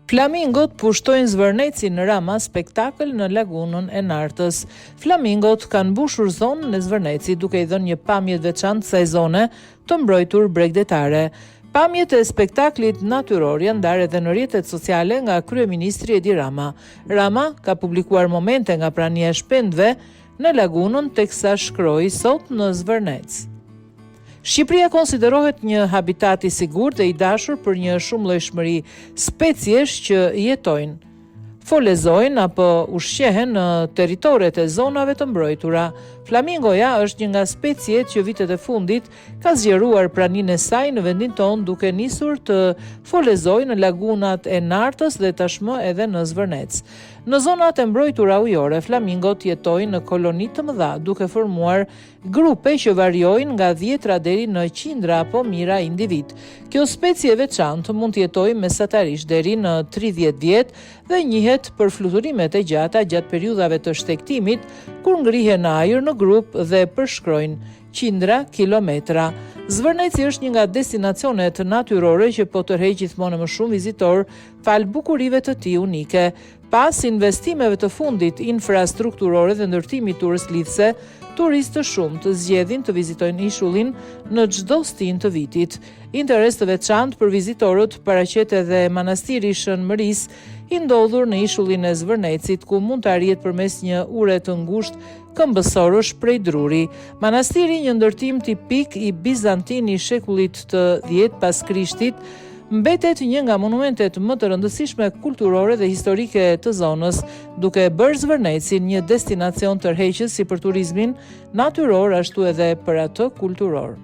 Flamingot pushtojnë Zvërnecin në Rama spektakël në lagunën e Nartës. Flamingot kanë mbushur zonën e Zvërnecit duke i dhënë një pamje të veçantë kësaj zone të mbrojtur bregdetare. Pamjet e spektaklit natyror janë ndarë edhe në rrjetet sociale nga kryeministri Edi Rama. Rama ka publikuar momente nga prania e shpendëve në lagunën teksa shkroi sot në Zvërnec. Shqipëria konsiderohet një habitat i sigurt dhe i dashur për një shumëllojshmëri speciesh që jetojnë, folezojnë apo ushqehen në territoret e zonave të mbrojtura. Flamingoja është një nga speciet që vitet e fundit ka zgjeruar praninë e saj në vendin tonë duke nisur të folezojë në lagunat e Nartës dhe tashmë edhe në Zvërnec. Në zonat e mbrojtura ujore, flamingot jetojnë në koloni të mëdha, duke formuar grupe që variojnë nga 10 deri në qindra apo mijëra individ. Kjo specie e veçantë mund të jetojë mesatarisht deri në 30 vjet dhe njihet për fluturimet e gjata gjatë periudhave të shtektimit, kur ngrihen në ajër në grup dhe përshkrojnë qindra kilometra. Zvërneci është një nga destinacionet natyrore që po tërheq gjithmonë më shumë vizitor fal bukurive të tij unike. Pas investimeve të fundit infrastrukturore dhe ndërtimit turistlidhse, turistë të shumë të zgjedhin të vizitojnë ishullin në çdo stin të vitit. Interes të veçantë për vizitorët paraqet edhe manastiri i Shënmërisë, i ndodhur në ishullin e Zvërnecit, ku mund të arrihet përmes një ure të ngushtë këmbësorësh prej druri. Manastiri, një ndërtim tipik i bizantin i shekullit të 10 pas Krishtit, mbetet një nga monumentet më të rëndësishme kulturore dhe historike të zonës, duke bërë Zvërnecin një destinacion tërheqës si për turizmin natyror ashtu edhe për atë kulturor.